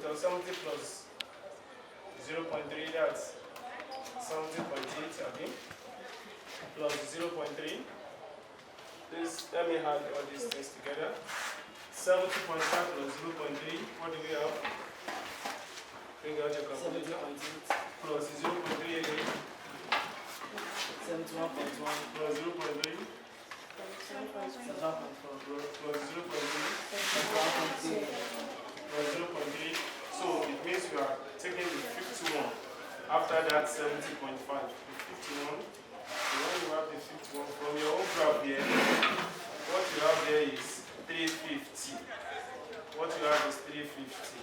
centimeter. 70 plus 0.3, that's 70.8, again, plus 0.3. Please let me add all these things together. 70.5 plus 0.3, what do we have? Bring out your calculator. Plus 0.3 again. 71.1 plus 0.3. Plus 0.3. Plus 0.3. So it means you are taking the 51 after that 70.5. The 51. So when you have the 51 from your own graph here, what you have there is 350. What you have is 350.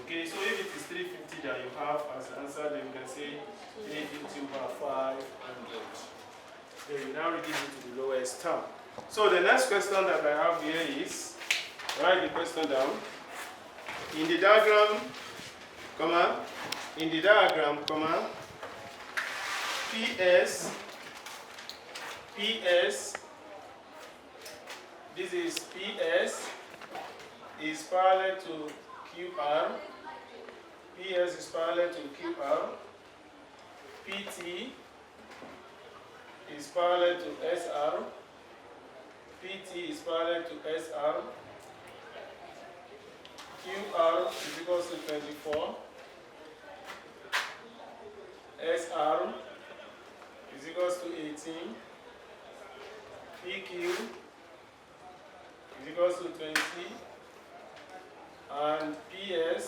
Okay, so if it is 350 that you have as an answer, then you can say 350 over 500. Then you now reduce it to the lowest term. So the next question that I have here is, write the question down. In the diagram, PS, this is PS, is parallel to QR, PS is parallel to QR, PT is parallel to SR, PT is parallel to SR, QR is equal to 24, SR is equal to 18, PQ is equal to 20, and PS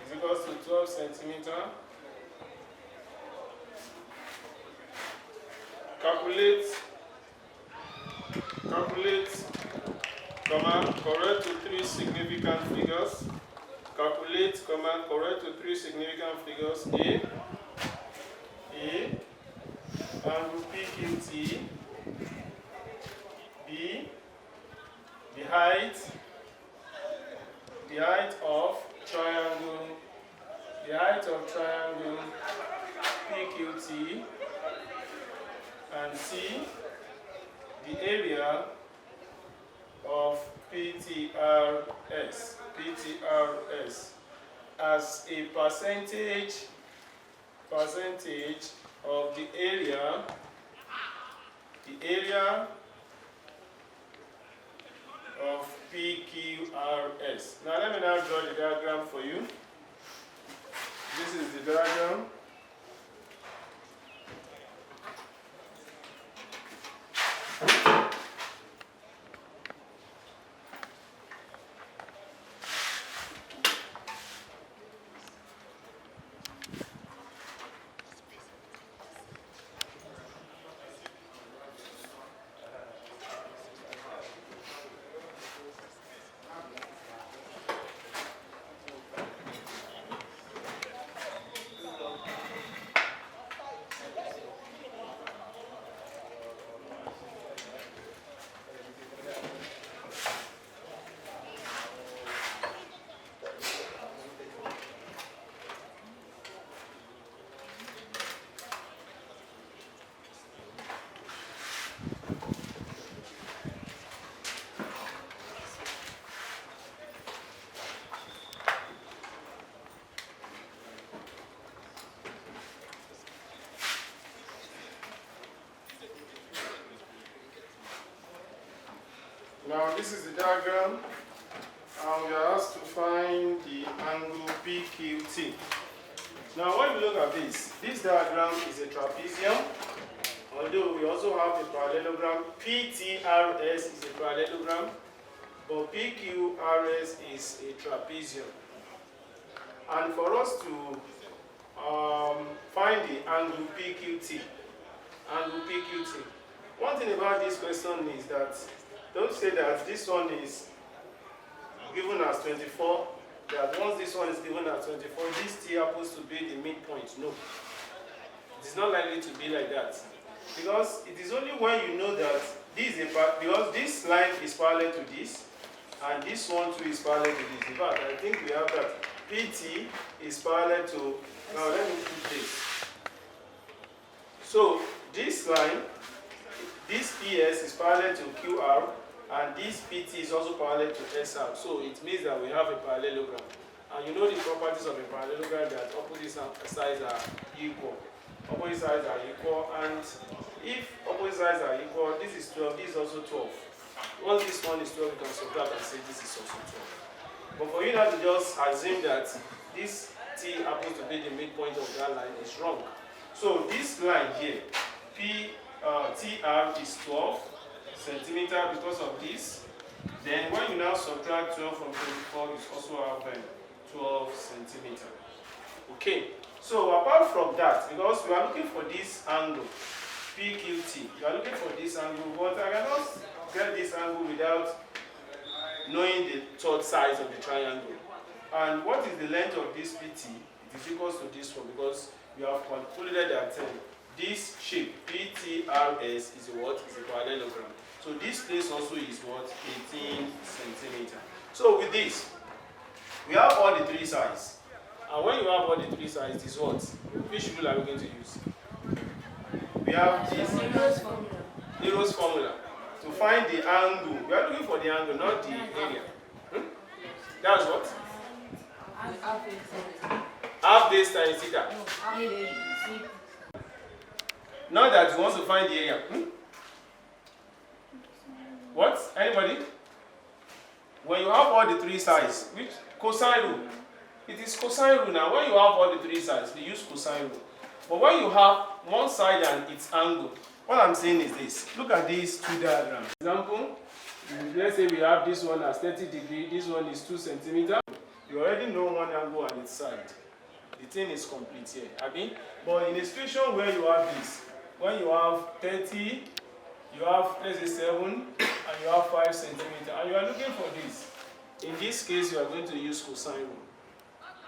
is equal to 12 centimeter. Calculate, correct to 3 significant figures. Calculate, correct to 3 significant figures. A, angle PQT. B, the height of triangle PQT, and C, the area of PTRS as a percentage of the area of PQRS. Now let me now draw the diagram for you. This is the diagram. Now this is the diagram, and we are asked to find the angle PQT. Now when we look at this diagram is a trapezium, although we also have a parallelogram. PTRS is a parallelogram, but PQRS is a trapezium. And for us to find the angle PQT, one thing about this question is that don't say that this one is given as 24, that once this one is given as 24, this T happens to be the midpoint. No. It is not likely to be like that. Because it is only when you know that this is a part, because this line is parallel to this, and this one too is parallel to this. In fact, I think we have that. PT is parallel to, now let me put this. So this line, this PS is parallel to QR, and this PT is also parallel to SR. So it means that we have a parallelogram. And you know the properties of a parallelogram, that opposite sides are equal. Opposite sides are equal, and if opposite sides are equal, this is 12, this is also 12. Once this one is 12, you can subtract and say this is also 12. But for you not to just assume that this T happens to be the midpoint of that line is wrong. So this line here, TR is 12 centimeter because of this. Then when you now subtract 12 from 24, you also have 12 centimeter. Okay, so apart from that, because we are looking for this angle, PQT, you are looking for this angle, but I cannot get this angle without knowing the third size of the triangle. And what is the length of this PT? It is equal to this one, because we have concluded that this shape PTRS is a what? Is a parallelogram. So this place also is what? 18 centimeter. So with this, we have all the three sides. And when you have all the three sides, is what? Which rule are we going to use? We have this Nero's formula. To find the angle. We are looking for the angle, not the area. That's what? Half base times theta. Now that you want to find the area. What? Anybody? When you have all the three sides, which cosine rule? It is cosine rule now. When you have all the three sides, we use cosine rule. But when you have one side and its angle, what I'm saying is this. Look at these two diagrams. For example, let's say we have this one as 30 degrees, this one is 2 centimeters. You already know one angle and its side. The thing is complete here. But in a situation where you have this, when you have 30, you have, let's say 7, and you have 5 centimeters, and you are looking for this. In this case, you are going to use cosine rule.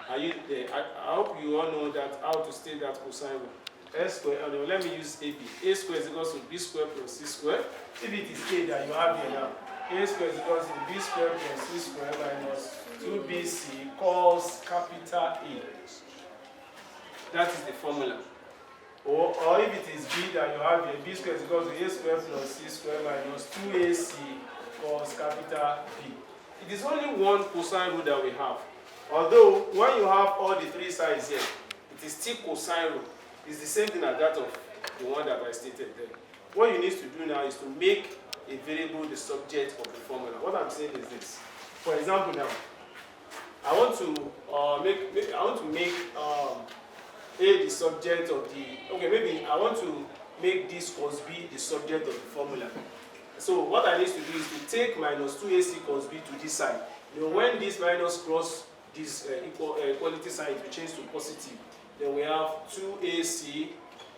Are you there? I hope you all know that how to state that cosine rule. S square, let me use AB. A square is equal to B square plus C square. If it is A that you have here now, A square is equal to B square plus C square minus 2BC cos capital A. That is the formula. Or if it is B that you have here, B square is equal to A square plus C square minus 2AC cos capital B. It is only one cosine rule that we have. Although, when you have all the three sides here, it is still cosine rule. It's the same thing as that of the one that I stated there. What you need to do now is to make a variable the subject of the formula. What I'm saying is this. For example now, I want to make A the subject of the, okay, maybe I want to make this cos B the subject of the formula. So what I need to do is to take minus 2AC cos B to this side. You know, when this minus cross this equality sign, it will change to positive. Then we have 2AC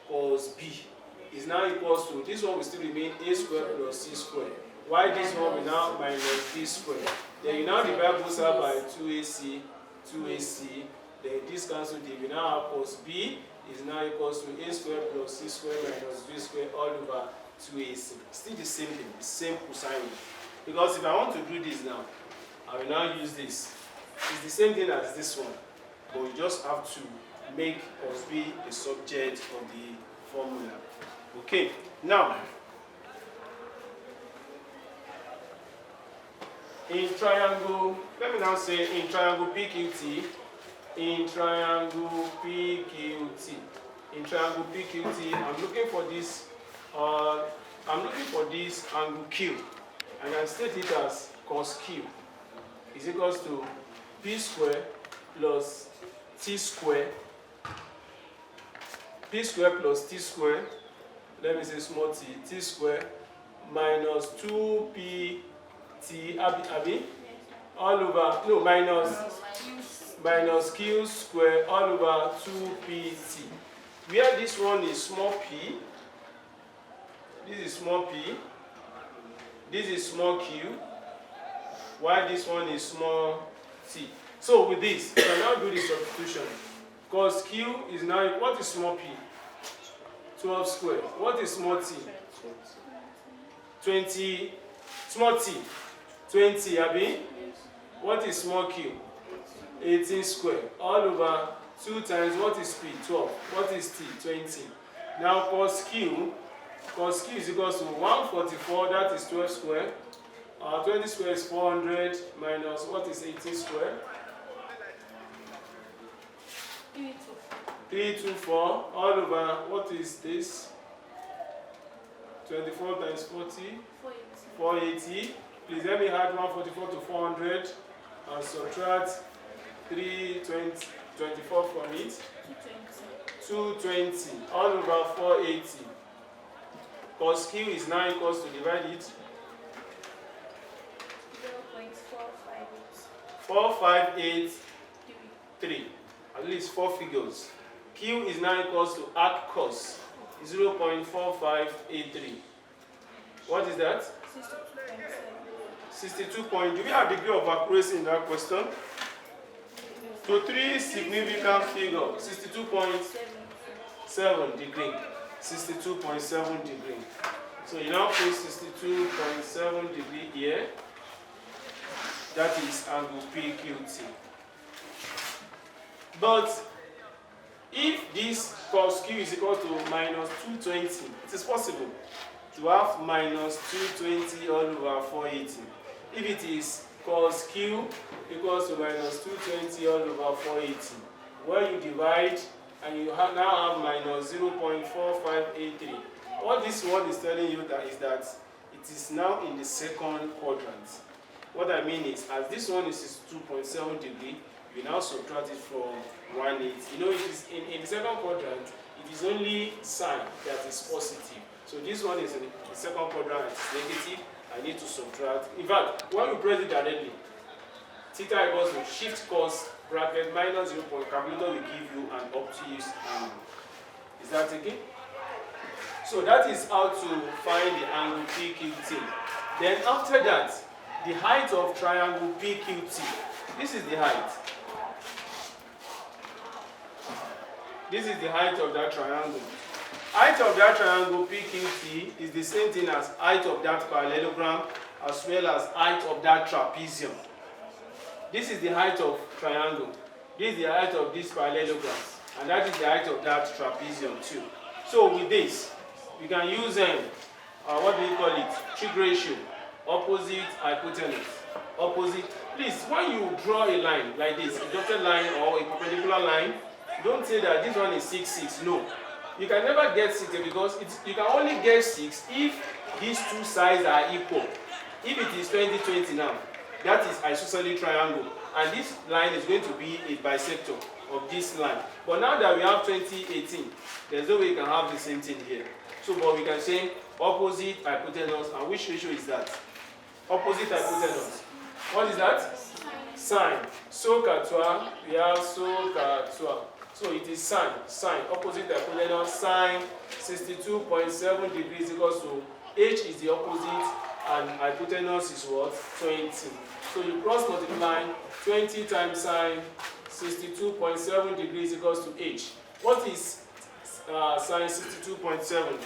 cos B is now equals to, this one will still remain A squared plus C squared. Why this one will now minus B squared. Then you now divide both sides by 2AC, then this cancel, we now have cos B is now equals to A squared plus C squared minus B squared all over 2AC. Still the same thing, the same cosine rule. Because if I want to do this now, I will now use this. It's the same thing as this one, but we just have to make cos B the subject of the formula. Okay, now in triangle, let me now say in triangle PQT, in triangle PQT, I'm looking for this. Angle Q. I can state it as cos Q is equals to P square plus T square. P square plus T square, let me say small t, T square minus 2PT, all over, no, minus Q square all over 2PT. Where this one is small p, this is small p, this is small q, while this one is small t. So with this, we can now do the substitution. Cos q is now, what is small p? 12 square. What is small t? 20. Small t? 20, abi? What is small q? 18 square. All over 2 times, what is p? 12. What is t? 20. Now cos q is equal to 144, that is 12 square, 20 square is 400 minus what is 18 square? 324 all over what is this? 24 times 40? 480. Please let me add 144 to 400 and subtract 324 from it. 220 all over 480. Cos Q is 9 equals to divide it. 4583. At least 4 figures. Q is 9 equals to arc cos 0.4583. What is that? 62 point. Do we have degree of accuracy in that question? To 3 significant figures. 62.7 degree. 62.7 degree. So you now put 62.7 degree here. That is angle PQT. But if this cos Q is equal to minus 220, it is possible to have minus 220 all over 480. If it is cos Q equals to minus 220 all over 480, where you divide and you now have minus 0.4583. What this one is telling you is that it is now in the second quadrant. What I mean is, as this one is 2.7 degree, you now subtract it from 180. You know, it is in the second quadrant, it is only sine that is positive. So this one is in the second quadrant, it's negative. I need to subtract. In fact, when you press it directly, theta equals to shift cos bracket minus 0. Calculator will give you an obtuse angle. Is that okay? So that is how to find the angle PQT. Then after that, the height of triangle PQT. This is the height. This is the height of that triangle. Height of that triangle PQT is the same thing as height of that parallelogram as well as height of that trapezium. This is the height of triangle. This is the height of this parallelogram. And that is the height of that trapezium too. So with this, we can use what do you call it? Trig ratio. Opposite hypotenuse. Opposite. Please, when you draw a line like this, a dotted line or a perpendicular line, don't say that this one is 6, 6. No. You can never get 6 because you can only get 6 if these two sides are equal. If it is 20, 20 now, that is isosceles triangle. And this line is going to be a bisector of this line. But now that we have 20, 18, there's no way you can have the same thing here. So, but we can say opposite hypotenuse. And which ratio is that? Opposite hypotenuse. What is that? Sine. So, quatre, we have so, quatre. So it is sine, opposite hypotenuse, sine 62.7 degrees equals to h is the opposite and hypotenuse is what? 20. So you cross multiply 20 times sine 62.7 degrees equals to h. What is sine 62.7?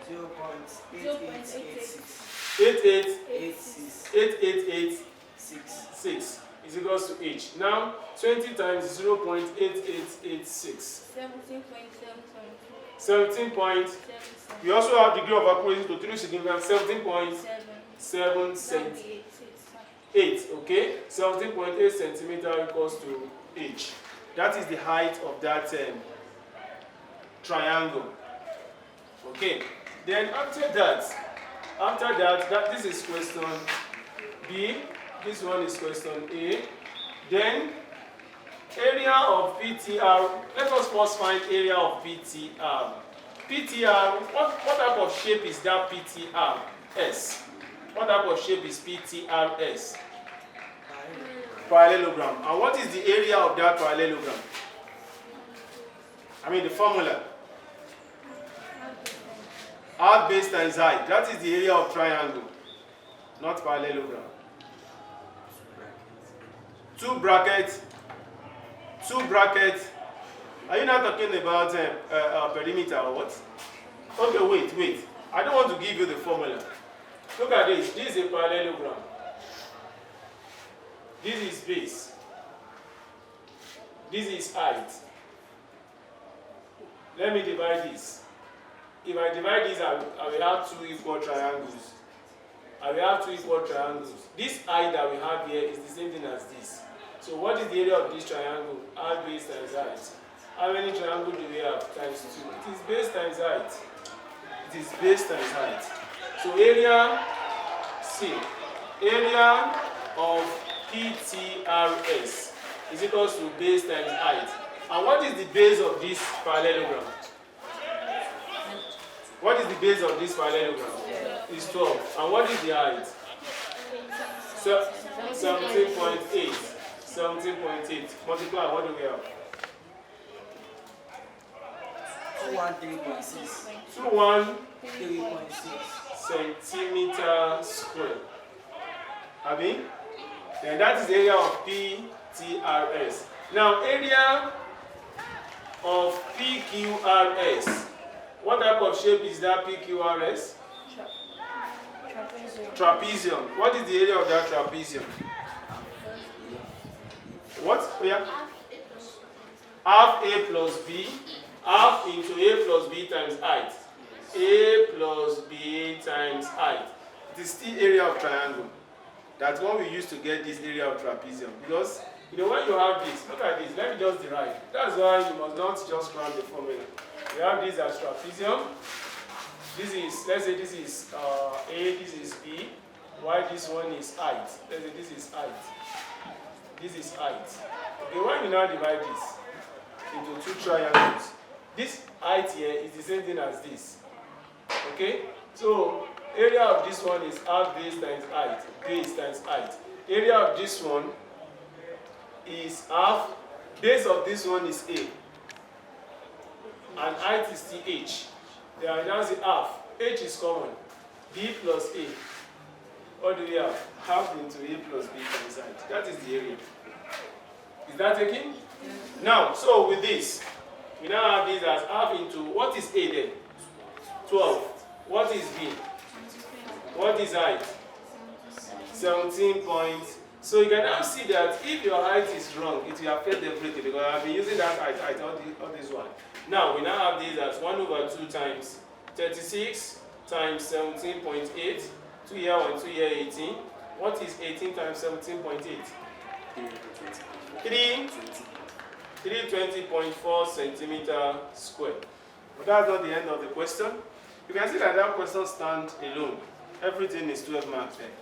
0.8886. 8886 is equals to h. Now 20 times 0.8886. 17 point. We also have degree of accuracy to 3 significant 17.778. Okay, 17.8 centimeter equals to h. That is the height of that triangle. Okay. Then after that, this is question B. This one is question A. Then area of PTR. Let us first find area of PTR. PTR, what type of shape is that PTRS? What type of shape is PTRS? Parallelogram. And what is the area of that parallelogram? I mean the formula. Half base times height. That is the area of triangle, not parallelogram. 2 brackets. Are you not talking about perimeter or what? Okay, wait. I don't want to give you the formula. Look at this. This is a parallelogram. This is base. This is height. Let me divide this. If I divide this, I will have 2 equal triangles. and we have two equal triangles. This height that we have here is the same thing as this. So what is the area of this triangle? R base times height. How many triangles do we have? Times 2. It is base times height. It is base times height. So area of PTRS is equal to base times height. And what is the base of this parallelogram? What is the base of this parallelogram? It's 12. And what is the height? 17.8. 17.8. Multiply, what do we have? 213.6. 213.6 centimeter square. Abi? Then that is the area of PTRS. Now, area of PQRS. What type of shape is that PQRS? Trapezium. What is the area of that trapezium? What? Yeah. Half A plus B. Half into A plus B times height. A plus B times height. It is still area of triangle. That's what we use to get this area of trapezium. Because, you know, when you have this, look at this, let me just derive. That's why you must not just run the formula. We have this as trapezium. This is, let's say this is A, this is B. Why this one is height? Let's say this is height. This is height. Okay, when you now divide this into two triangles, this height here is the same thing as this. Okay? So, area of this one is half base times height. Base times height. Area of this one is half. Base of this one is A. And height is still H. They are now say half. H is common. B plus A. What do we have? Half into A plus B times height. That is the area. Is that taken? Yeah. Now, so with this, we now have this as half into, what is A then? 12. What is B? What is height? 17 points. So you can now see that if your height is wrong, it will affect everything, because I've been using that height all this one. Now we now have this as 1 over 2 times 36 times 17.8. 2 here 1, 2 here 18. What is 18 times 17.8? 320.4 centimeter square. But that's not the end of the question. You can see that that question stands alone. Everything is 12 marks there.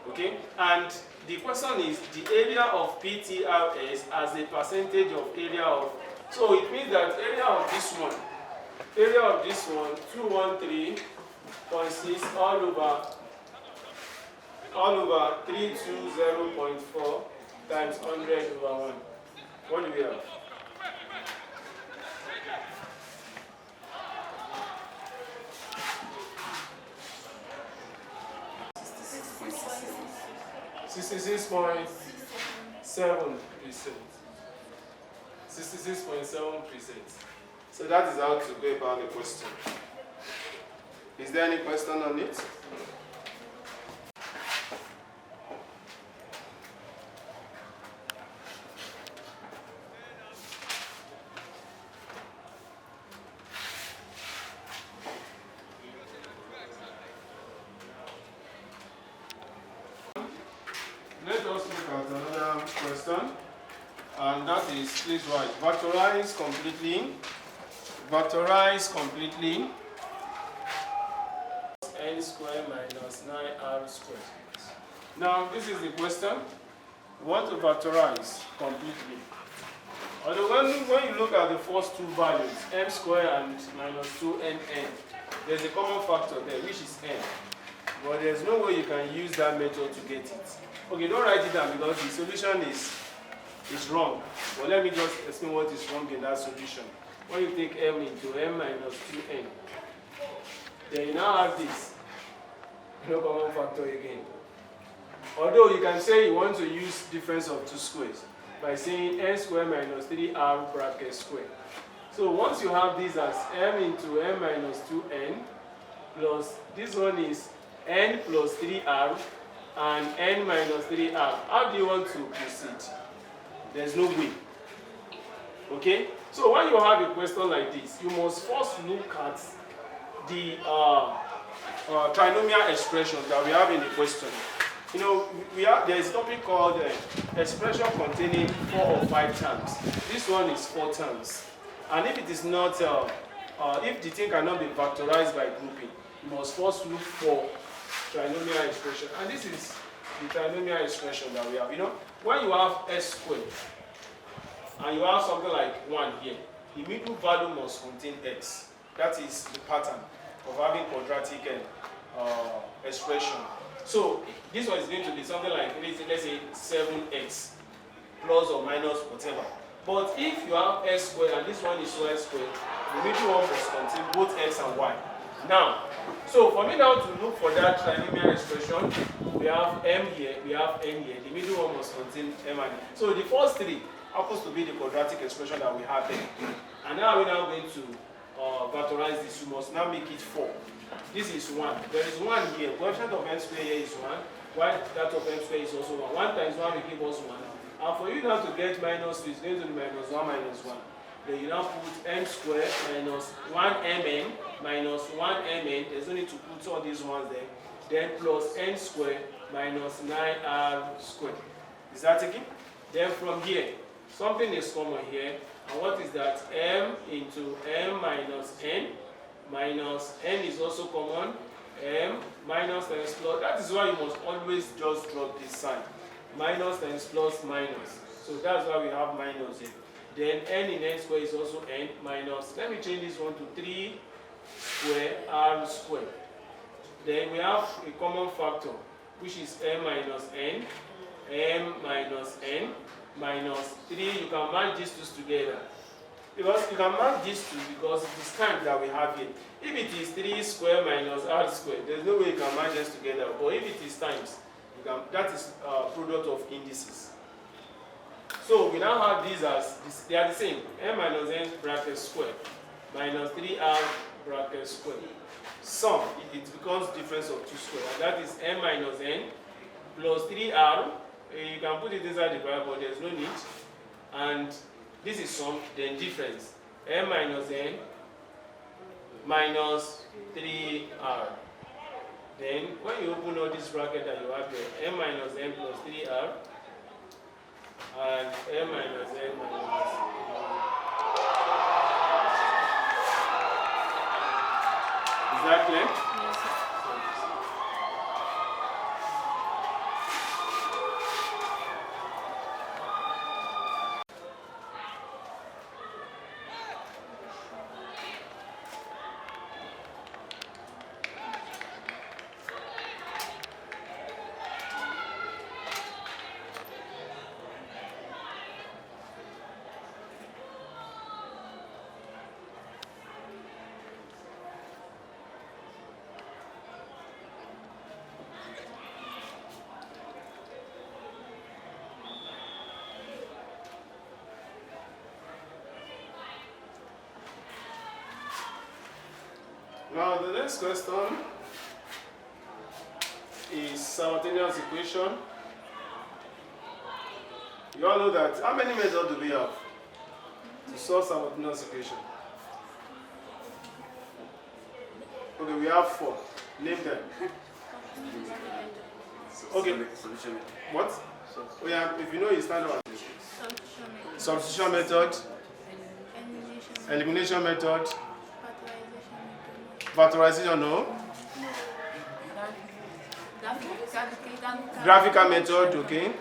Okay? And the question is the area of PTRS as a percentage of area of. So it means that area of this one, 213.6 all over 320.4 times 100 over 1. What do we have? %66.7%. 66.7%. So that is how to go about the question. Is there any question on it? Let us look at another question, and that is, please write, factorize completely n squared minus 9r squared. Now, this is the question. We want to factorize completely. Although when you look at the first two values, m squared and minus 2nn, there's a common factor there, which is n. But there's no way you can use that method to get it. Okay, don't write it down because the solution is wrong. But let me just explain what is wrong in that solution. When you take m into m minus 2n, then you now have this. No common factor again. Although you can say you want to use difference of two squares by saying n squared minus 3r bracket square. So once you have this as m into m minus 2n plus this one is n plus 3r and n minus 3r. How do you want to proceed? There's no way. Okay? So when you have a question like this, you must first look at the trinomial expressions that we have in the question. You know, there is a topic called expression containing 4 or 5 terms. This one is 4 terms. And if it is not, if the thing cannot be factorized by grouping, you must first look for trinomial expression. And this is the trinomial expression that we have. You know, when you have s squared, and you have something like 1 here, the middle value must contain x. That is the pattern of having quadratic expression. So this one is going to be something like, let's say 7x plus or minus whatever. But if you have x squared and this one is y squared, the middle one must contain both x and y. Now, so for me now to look for that trinomial expression, we have m here, we have n here. The middle one must contain m and n. So the first 3 happens to be the quadratic expression that we have there. And now we're now going to factorize this. We must now make it 4. This is 1. There is 1 here. Coefficient of m squared here is 1. While that of m squared is also 1. 1 times 1 will give us 1. And for you now to get minus 2, it's going to be minus 1 minus 1. Then you now put m squared minus 1mn minus 1mn. There's no need to put all these ones there. Then plus n squared minus 9r squared. Is that taken? Then from here, something is common here. And what is that? M into m minus n. Minus n is also common. M minus times plus. That is why you must always just drop this sign. Minus times plus minus. So that's why we have minus here. Then n in n square is also n minus. Let me change this one to 3 square r square. Then we have a common factor, which is m minus n. M minus n minus 3. You can match these two together. Because you can mark these two because it is time that we have here. If it is 3 square minus r square, there's no way you can match them together. But if it is times, you can, that is product of indices. So we now have these as, they are the same. M minus n bracket square minus 3r bracket square. Sum, it becomes difference of 2 square. And that is m minus n plus 3r. You can put it inside the bracket, but there's no need. And this is sum, then difference. M minus n minus 3r. Then when you open all this bracket that you have here, m minus n plus 3r and m minus n minus 3r. Is that clear? Yes. Now the next question is simultaneous equation. You all know that. How many methods do we have to solve simultaneous equation? Okay, we have 4. Name them. Okay. What? Oh yeah, if you know, you stand up. Substitution method. Elimination method. Factorization, no. Graphical method, okay.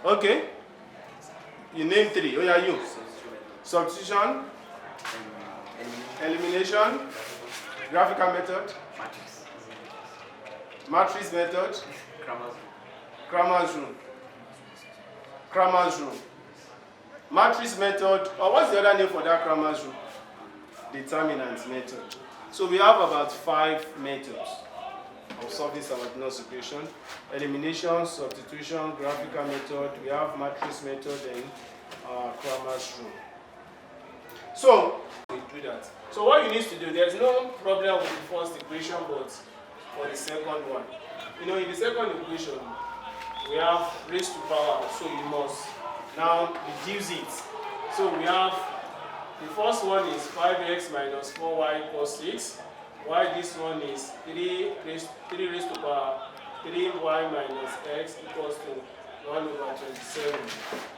Okay. You name 3. Oh yeah, you. Substitution, elimination, graphical method, matrix method, Cramer's rule. Cramer's rule. Matrix method, or what's the other name for that Cramer's rule? Determinant method. So we have about 5 methods of solving simultaneous equation. Elimination, substitution, graphical method, we have matrix method and Cramer's rule. So we do that. So what you need to do, there's no problem with the first equation, but for the second one. You know, in the second equation, we have raised to power, so you must now reduce it. So we have The first one is 5x minus 4y equals 6. While this one is 3 raised to power 3y minus x equals to 1 over 27.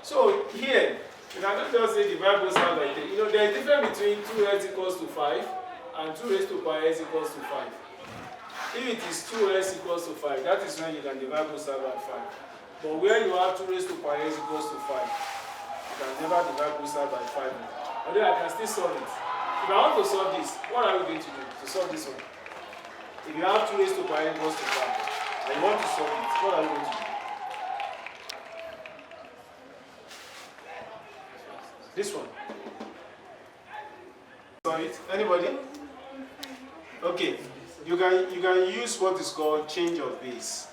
So here, you cannot just say divide both sides by 3. You know, there is a difference between 2x equals to 5 and 2 raised to power x equals to 5. If it is 2x equals to 5, that is when you can divide both sides by 5. But where you have 2 raised to power x equals to 5, you can never divide both sides by 5. Although I can still solve it. If I want to solve this, what are we going to do to solve this one? If you have 2 raised to power x equals to 5, and you want to solve it, what are we going to do? This one. Solve it. Anybody? Okay. You can use what is called change of base.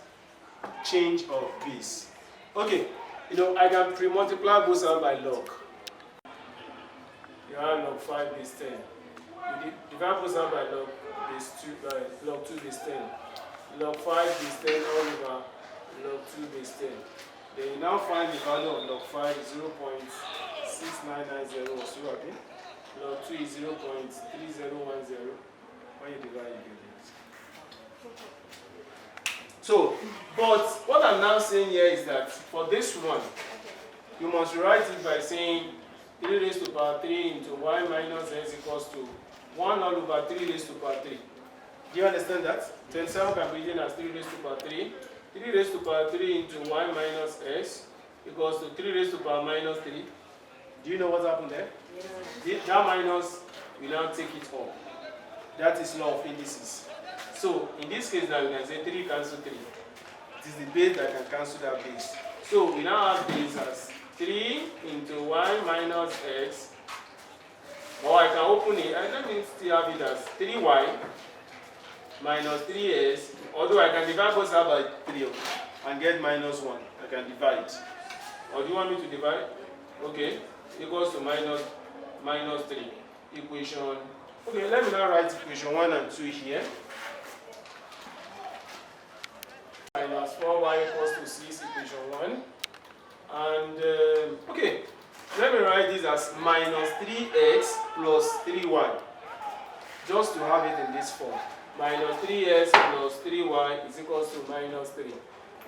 Change of base. Okay. You know, I can pre-multiply both sides by log. You have log 5 base 10. You divide both sides by log base 2 by log 2 base 10. Log 5 base 10 all over log 2 base 10. Then you now find the value of log 5 is 0.6990 or so, okay? Log 2 is 0.3010. When you divide, you get it. So, but what I'm now saying here is that for this one, you must write it by saying 3 raised to power 3 into y minus x equals to 1 all over 3 raised to power 3. Do you understand that? 27 can be written as 3 raised to power 3. 3 raised to power 3 into y minus x equals to 3 raised to power minus 3. Do you know what happened there? Yeah. That minus will now take it off. That is law of indices. So in this case now we can say 3 cancel 3. It is the base that can cancel that base. So we now have base as 3 into y minus x. Or I can open it and let me still have it as 3y minus 3s. Although I can divide both sides by 3 and get minus 1. I can divide. Or do you want me to divide? Okay. Equals to minus 3. Equation. Okay, let me now write equation 1 and 2 here. Minus 4y equals to 6, equation 1. And, okay, let me write this as minus 3x plus 3y. Just to have it in this form. Minus 3x plus 3y is equals to minus 3.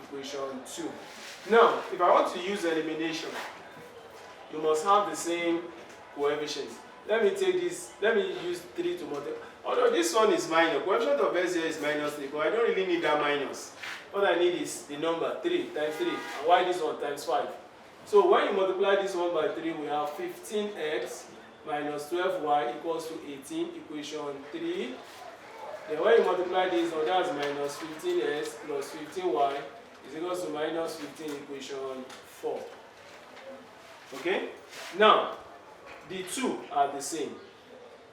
Equation 2. Now, if I want to use elimination, you must have the same coefficients. Let me take this, let me use 3 to multiply. Although this one is minus, coefficient of x here is minus 3, but I don't really need that minus. What I need is the number 3 times 3, and why this one times 5. So when you multiply this one by 3, we have 15x minus 12y equals to 18, equation 3. Then when you multiply this one, that's minus 15x plus 15y is equals to minus 15, equation 4. Okay? Now, the two are the same.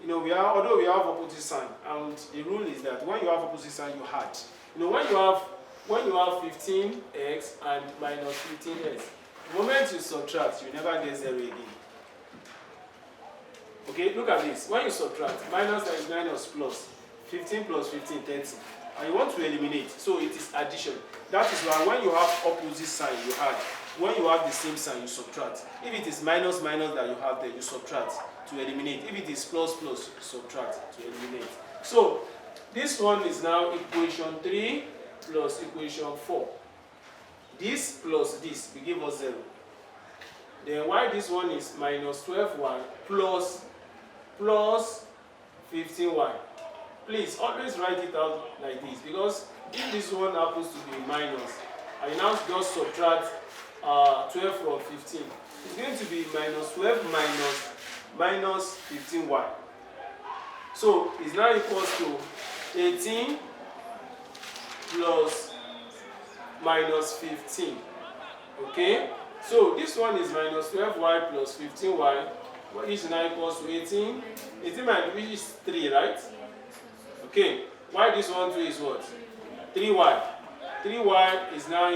You know, although we have opposite sign, and the rule is that when you have opposite sign, you add. You know, when you have 15x and minus 15x, the moment you subtract, you never get 0 again. Okay, look at this. When you subtract, minus times minus plus, 15 plus 15, 30. And you want to eliminate, so it is addition. That is why when you have opposite sign, you add. When you have the same sign, you subtract. If it is minus minus that you have there, you subtract to eliminate. If it is plus plus, you subtract to eliminate. So this one is now equation 3 plus equation 4. This plus this will give us 0. Then why this one is minus 12y plus 15y. Please always write it out like this, because if this one happens to be minus, and you now just subtract 12 from 15, it's going to be minus 12 minus 15y. So it's now equals to 18 plus minus 15. Okay? So this one is minus 12y plus 15y, which is now equals to 18. 18 minus which is 3, right? Okay. Why this one 2 is what? 3y. 3y is now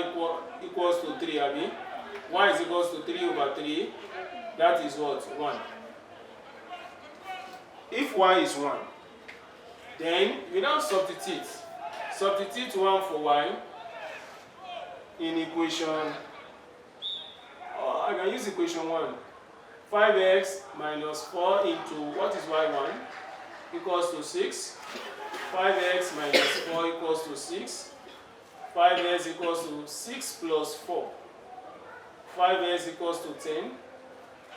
equals to 3, Abi. Y is equals to 3 over 3. That is what? 1. If y is 1, then we now substitute. Substitute 1 for y in equation. I can use equation 1. 5x minus 4 into what is y1 equals to 6. 5x minus 4 equals to 6. 5x equals to 6 plus 4. 5x equals to 10.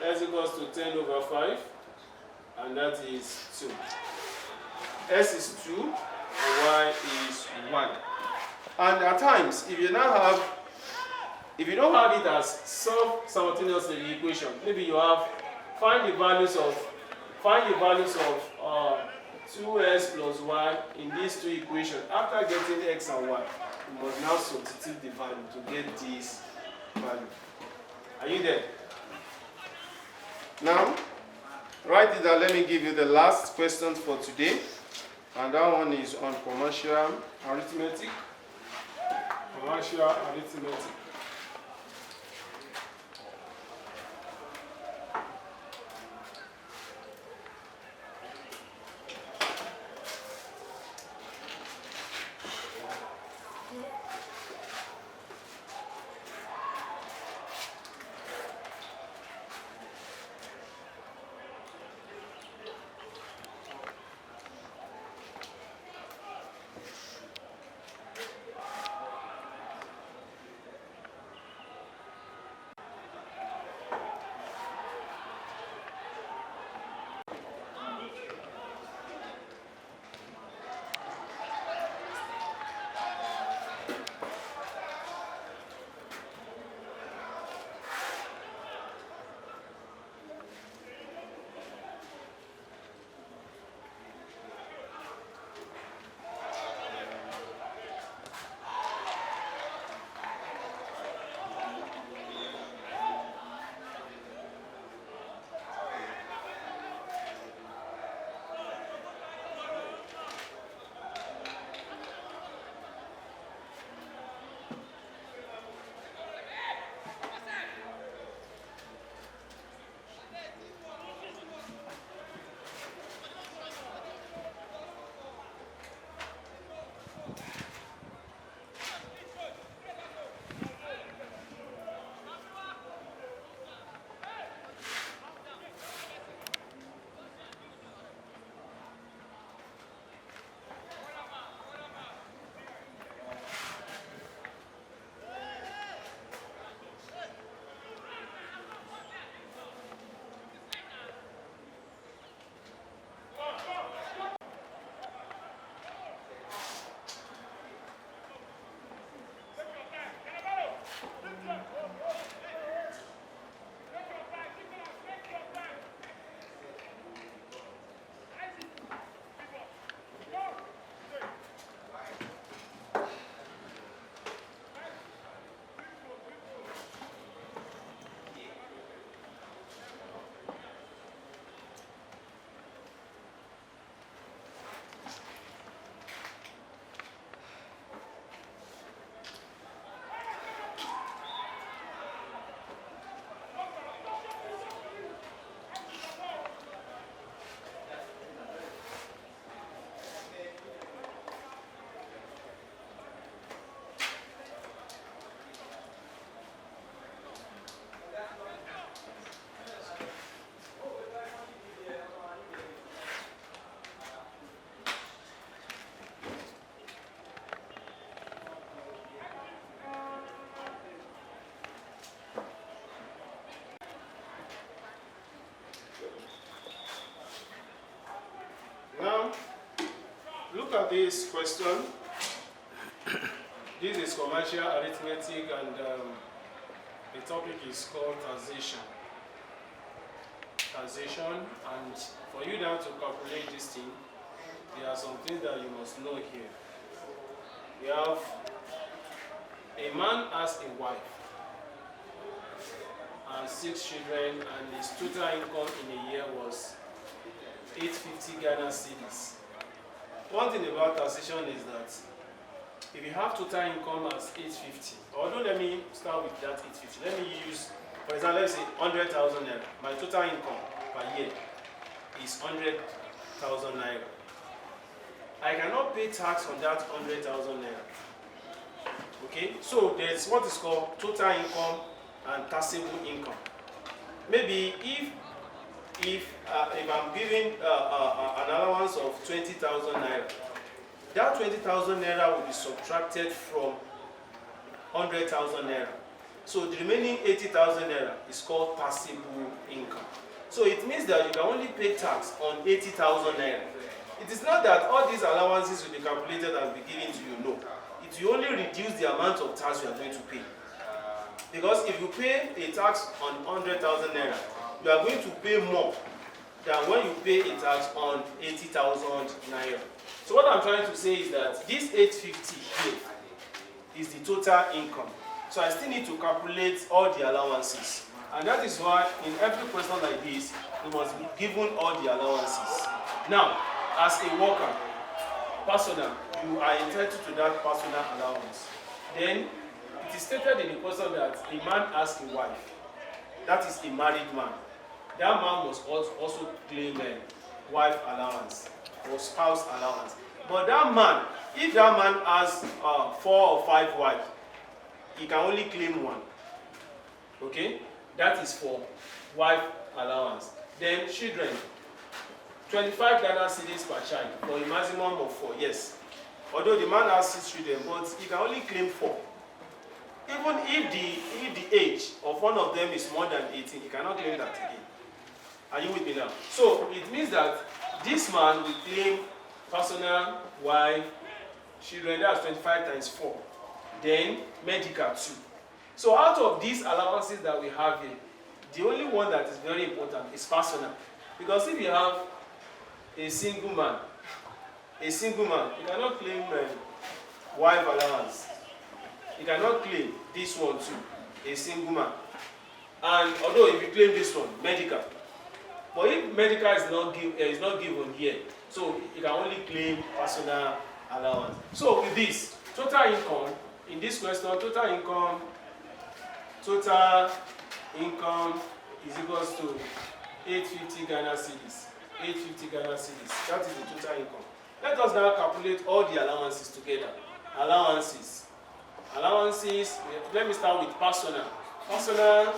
S equals to 10 over 5. And that is 2. S is 2 and y is 1. And at times, if you don't have it as solve simultaneously the equation, maybe you have find the values of 2s plus y in these two equations. After getting x and y, you must now substitute the value to get this value. Are you there? Now, write it down. Let me give you the last question for today. And that one is on commercial arithmetic. Commercial arithmetic. Look at this question. This is commercial arithmetic, and the topic is called taxation. Taxation, and for you now to calculate this thing, there are some things that you must know here. We have a man has a wife and 6 children, and his total income in a year was 850 Ghana cedis. One thing about taxation is that if you have total income as 850, although let me start with that 850. Let me use, for example, let's say 100,000 naira. My total income per year is 100,000 naira. I cannot pay tax on that 100,000 naira. Okay, so there's what is called total income and taxable income. Maybe if if I'm giving an allowance of 20,000 naira, that 20,000 naira will be subtracted from 100,000 naira. So the remaining 80,000 naira is called taxable income. So it means that you can only pay tax on 80,000 naira. It is not that all these allowances will be calculated and be given to you, no. It will only reduce the amount of tax you are going to pay. Because if you pay a tax on 100,000 naira, you are going to pay more than when you pay a tax on 80,000 naira. So what I'm trying to say is that this 850 here is the total income. So I still need to calculate all the allowances. And that is why in every question like this, you must be given all the allowances. Now, as a worker, personal, you are entitled to that personal allowance. Then, it is stated in the question that a man asks a wife, that is a married man. That man must also claim a wife allowance or spouse allowance. But that man, if that man has 4 or 5 wives, he can only claim 1. Okay? That is for wife allowance. Then children, 25 Ghana cedis per child for a maximum of 4. Yes. Although the man has 6 children, but he can only claim 4. Even if the age of one of them is more than 18, he cannot claim that again. Are you with me now? So it means that this man will claim personal, wife, children. That's 25 times 4. Then medical too. So out of these allowances that we have here, the only one that is very important is personal. Because if you have a single man, you cannot claim wife allowance. You cannot claim this one too, a single man. And although if you claim this one, medical. But if medical is not given here, so you can only claim personal allowance. So with this, total income, in this question, total income is equals to 850 Ghana cedis. 850 Ghana cedis. That is the total income. Let us now calculate all the allowances together. Allowances. Let me start with personal. Personal,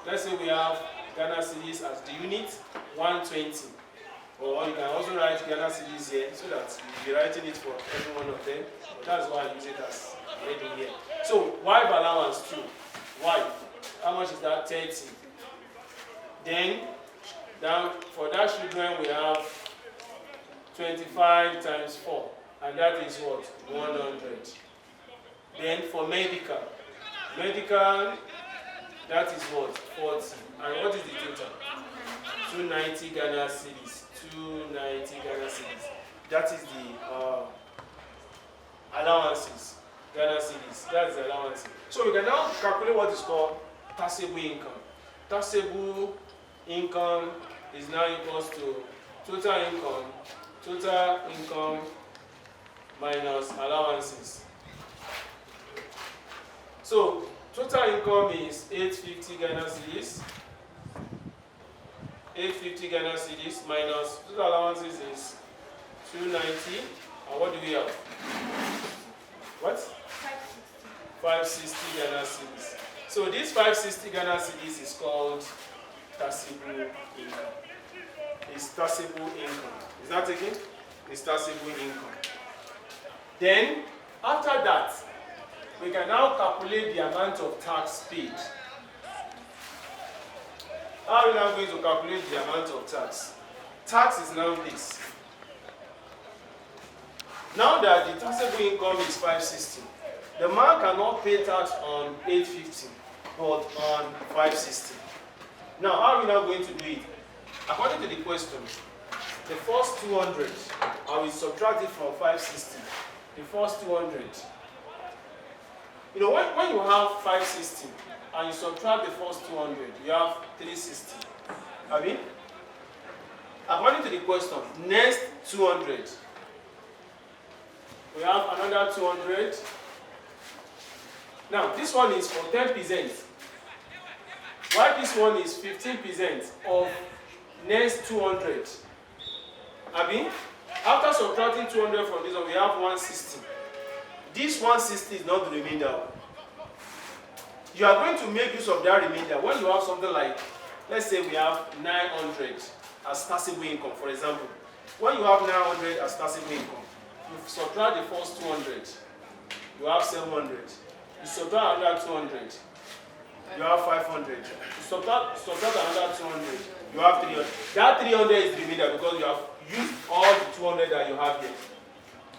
let's say we have Ghana cedis as the unit, 120. Or you can also write Ghana cedis here so that you'll be writing it for every one of them. But that's why I use it as heading here. So, wife allowance too. Wife. How much is that? 30. Then, down for that children we have 25 times 4. And that is what? 100. Then for medical, that is what? 40. And what is the total? 290 Ghana cedis. 290 Ghana cedis. That is the allowances. Ghana cedis. That's the allowance. So we can now calculate what is called taxable income. Taxable income is now equals to total income minus allowances. So total income is 850 Ghana cedis. 850 Ghana cedis minus total allowances is 290. And what do we have? What? 560 Ghana cedis. So this 560 Ghana cedis is called taxable income. It's taxable income. Is that again? It's taxable income. Then, after that, we can now calculate the amount of tax paid. How are we now going to calculate the amount of tax? Tax is now this. Now that the taxable income is 560, the man cannot pay tax on 850, but on 560. Now, how are we now going to do it? According to the question, the first 200, I will subtract it from 560. The first 200. You know, when you have 560 and you subtract the first 200, you have 360. I mean, according to the question, next 200, we have another 200. Now, this one is for 10%. While this one is 15% of next 200. I mean, after subtracting 200 from this one, we have 160. This 160 is not the remainder. You are going to make use of that remainder when you have something like let's say we have 900 as taxable income, for example. When you have 900 as taxable income, you subtract the first 200, you have 700. You subtract another 200, you have 500. You subtract another 200, you have 300. That 300 is the remainder because you have used all the 200 that you have here.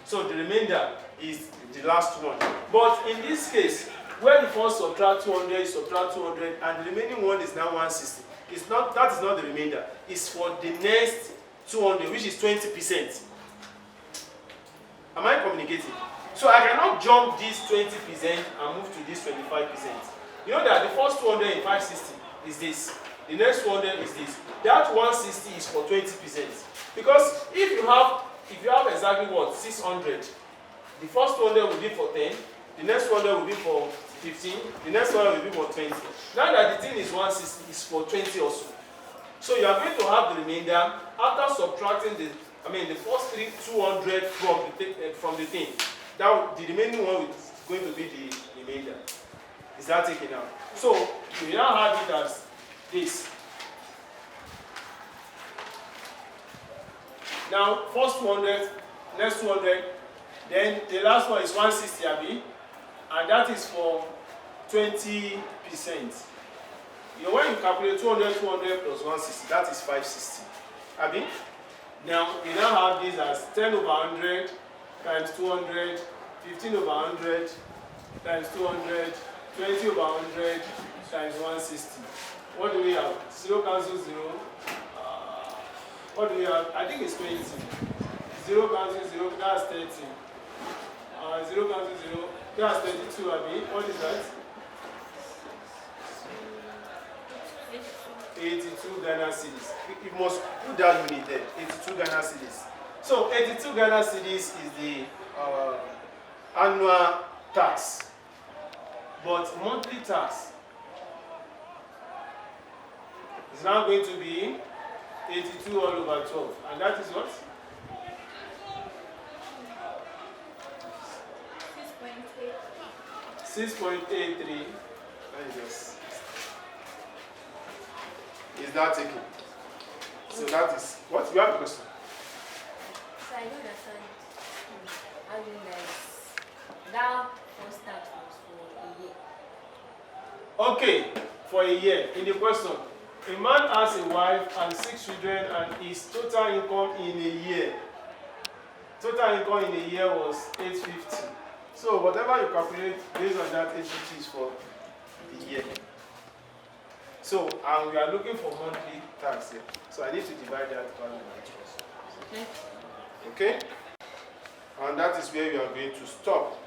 So the remainder is the last one. But in this case, where you first subtract 200, you subtract 200, and the remaining one is now 160. It's not, that is not the remainder. It's for the next 200, which is 20%. Am I communicating? So I cannot jump this 20% and move to this 25%. You know that the first 200 in 560 is this. The next 200 is this. That 160 is for 20%. Because if you have exactly what, 600, the first 200 will be for 10, the next 200 will be for 15, the next 100 will be for 20. Now that the thing is 160, is for 20 also. So you are going to have the remainder after subtracting the first 200 from the thing. That the remaining one is going to be the remainder. Is that taken out? So we now have it as this. Now first 200, next 200, then the last one is 160 abi, and that is for 20%. You know, when you calculate 200 plus 160, that is 560. Abi? Now we now have this as 10 over 100 times 200, 15 over 100 times 200, 20 over 100 times 160. What do we have? 0 cancels 0. What do we have? I think it's 20. 0 cancels 0, that's 30. 0 cancels 0, that's 32, Abi. What is that? 82 Ghana cedis. You must put that unit there. 82 Ghana cedis. So 82 Ghana cedis is the annual tax. But monthly tax is now going to be 82 all over 12. And that is what? 6.83. Is that taken? So that is what? You have a question? So I don't understand. I mean, that first tax was for a year. Okay, for a year. In the question, a man has a wife and 6 children, and his total income in a year. Total income in a year was 850. So whatever you calculate based on that 850 is for the year. So, and we are looking for monthly tax here. So I need to divide that value by 12. Okay? And that is where we are going to stop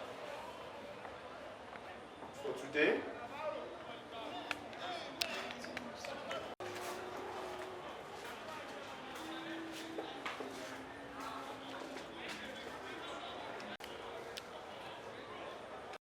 for today.